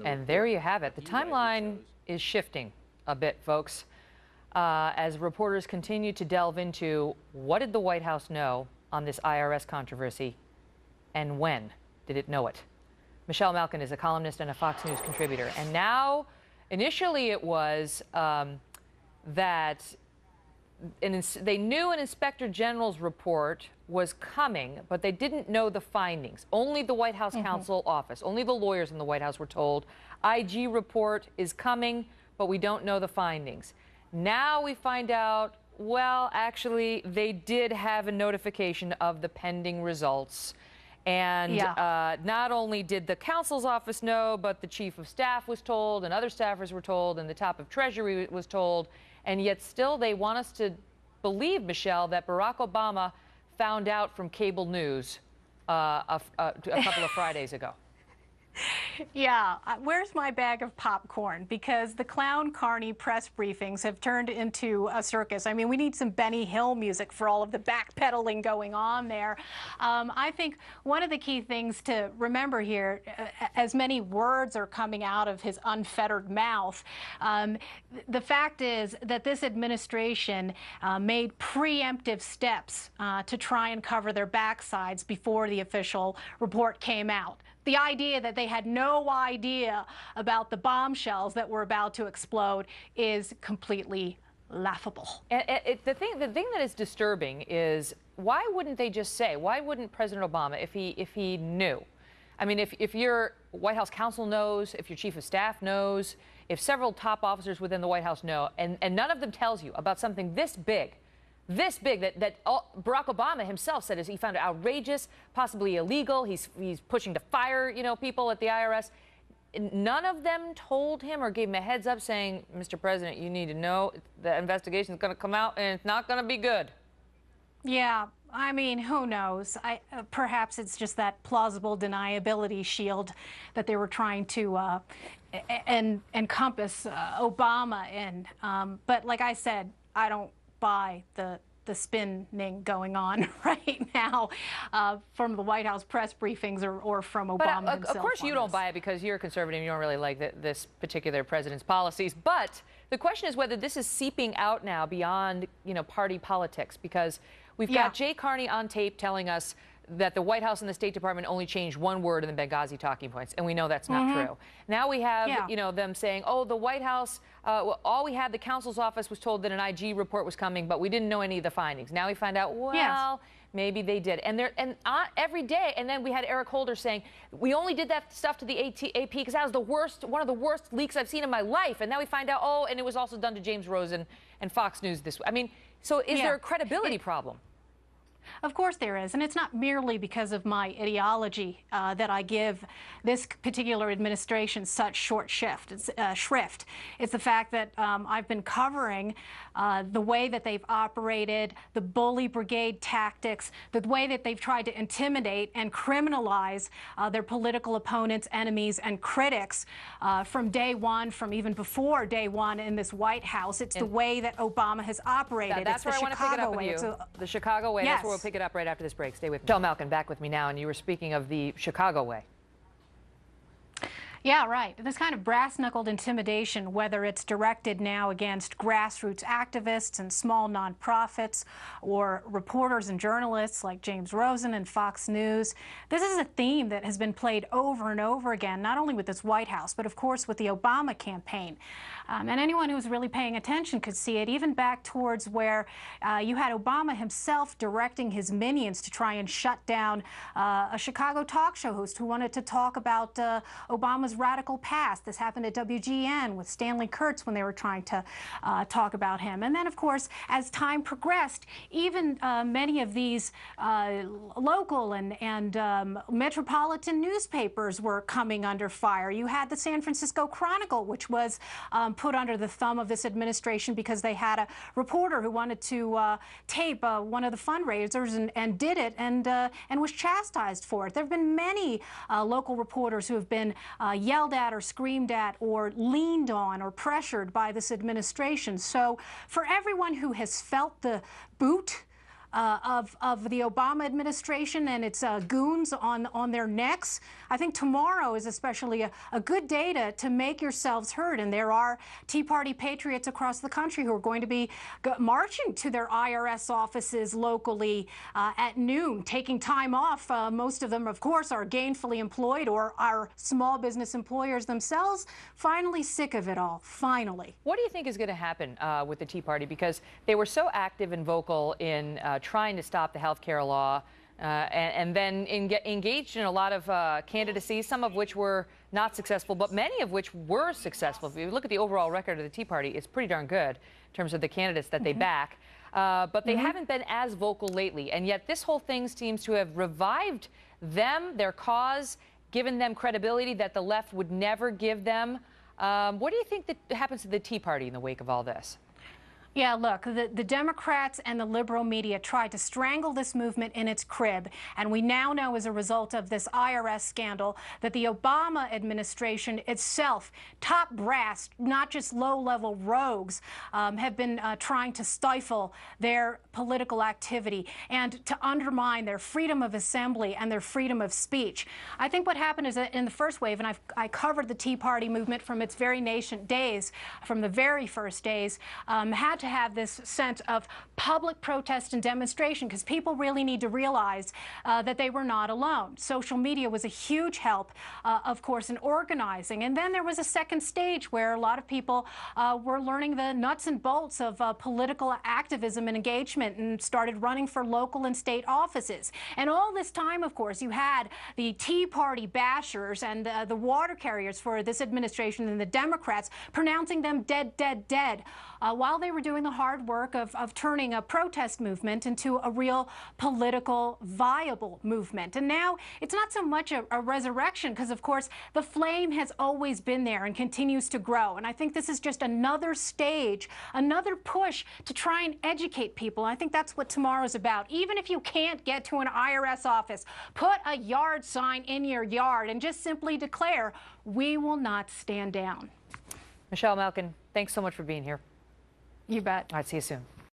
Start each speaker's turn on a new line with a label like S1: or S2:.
S1: And there you have it. The timeline is shifting a bit, folks, as reporters continue to delve into what did the White House know on this IRS controversy and when did it know it. Michelle Malkin is a columnist and a Fox News contributor. And now, initially it was that they knew an inspector general's report was coming, but they didn't know the findings. Only the White House counsel office, only the lawyers in the White House were told, IG report is coming, but we don't know the findings. Now we find out, well, actually, they did have a notification of the pending results. And not only did the counsel's office know, but the chief of staff was told, and other staffers were told, and the top of Treasury was told. And yet still they want us to believe, Michelle, that Barack Obama found out from cable news a couple of Fridays ago.
S2: Yeah, where's my bag of popcorn? Because the clown carny press briefings have turned into a circus. I mean, we need some Benny Hill music for all of the backpedaling going on there. I think one of the key things to remember here, as many words are coming out of his unfettered mouth, the fact is that this administration made preemptive steps to try and cover their backsides before the official report came out. The idea that they had no idea about the bombshells that were about to explode is completely laughable.
S1: The thing that is disturbing is, why wouldn't they just say? Why wouldn't President Obama, if he knew? I mean, if your White House counsel knows, if your chief of staff knows, if several top officers within the White House know, and none of them tells you about something this big that Barack Obama himself said is he found it outrageous, possibly illegal. He's pushing to fire, people at the IRS. None of them told him or gave him a heads up saying, Mr. President, you need to know the investigation is going to come out and it's not going to be good. Yeah,
S2: I mean, who knows? Perhaps it's just that plausible deniability shield that they were trying to encompass Obama in. But like I said, I don't buy the spinning going on right now from the White House press briefings or from Obama himself.
S1: Of course you don't buy it because you're a conservative and you don't really like this particular president's policies. But the question is whether this is seeping out now beyond, party politics, because we've got Jay Carney on tape telling us that the White House and the State Department only changed one word in the Benghazi talking points, and we know that's not true. Now we have, them saying, oh, the White House, all we had, the counsel's office was told that an IG report was coming, but we didn't know any of the findings. Now we find out, well, maybe they did. And every day, and then we had Eric Holder saying, we only did that stuff to the AP because that was one of the worst leaks I've seen in my life. And now we find out, oh, and it was also done to James Rosen and Fox News this week. I mean, so is there a credibility problem?
S2: Of course there is, and it's not merely because of my ideology that I give this particular administration such short shrift. It's the fact that I've been covering the way that they've operated, the bully brigade tactics, the way that they've tried to intimidate and criminalize their political opponents, enemies, and critics from day one, from even before day one in this White House. It's the way that Obama has operated.
S1: That's where I want to pick it up with you. The Chicago way. That's where we'll pick it up right after this break. Stay with me. Michelle Malkin back with me now, and you were speaking of the Chicago way.
S2: Yeah, right. This kind of brass-knuckled intimidation, whether it's directed now against grassroots activists and small nonprofits or reporters and journalists like James Rosen and Fox News, this is a theme that has been played over and over again, not only with this White House, but of course with the Obama campaign. And anyone who's really paying attention could see it, even back towards where you had Obama himself directing his minions to try and shut down a Chicago talk show host who wanted to talk about Obama's radical past. This happened at WGN with Stanley Kurtz when they were trying to talk about him. And then, of course, as time progressed, even many of these local and metropolitan newspapers were coming under fire. You had the San Francisco Chronicle, which was put under the thumb of this administration because they had a reporter who wanted to tape one of the fundraisers and did it and was chastised for it. There have been many local reporters who have been yelled at or screamed at or leaned on or pressured by this administration. So for everyone who has felt the boot of the Obama administration and its goons on their necks. I think tomorrow is especially a good day to make yourselves heard. And there are Tea Party patriots across the country who are going to be marching to their IRS offices locally at noon, taking time off. Most of them, of course, are gainfully employed or are small business employers themselves. Finally sick of it all, finally.
S1: What do you think is going to happen with the Tea Party? Because they were so active and vocal in trying to stop the health care law and then engaged in a lot of candidacies, some of which were not successful, but many of which were successful. If you look at the overall record of the Tea Party, it's pretty darn good in terms of the candidates that they back. But they haven't been as vocal lately. And yet this whole thing seems to have revived them, their cause, given them credibility that the left would never give them. What do you think that happens to the Tea Party in the wake of all this?
S2: Yeah, look, the Democrats and the liberal media tried to strangle this movement in its crib, and we now know as a result of this IRS scandal that the Obama administration itself, top brass, not just low-level rogues, have been trying to stifle their political activity and to undermine their freedom of assembly and their freedom of speech. I think what happened is that in the first wave, and I covered the Tea Party movement from its very nascent days, from the very first days, had to have this sense of public protest and demonstration, because people really need to realize that they were not alone. Social media was a huge help, of course, in organizing. And then there was a second stage where a lot of people were learning the nuts and bolts of political activism and engagement and started running for local and state offices. And all this time, of course, you had the Tea Party bashers and the water carriers for this administration and the Democrats pronouncing them dead, dead, dead, while they were doing the hard work of turning a protest movement into a real political viable movement. And now it's not so much a resurrection, because of course the flame has always been there and continues to grow. And I think this is just another stage, another push to try and educate people. I think that's what tomorrow's about. Even if you can't get to an IRS office, put a yard sign in your yard and just simply declare, we will not stand down.
S1: Michelle, Malkin, thanks so much for being here.
S2: You bet.
S1: All right, see you soon.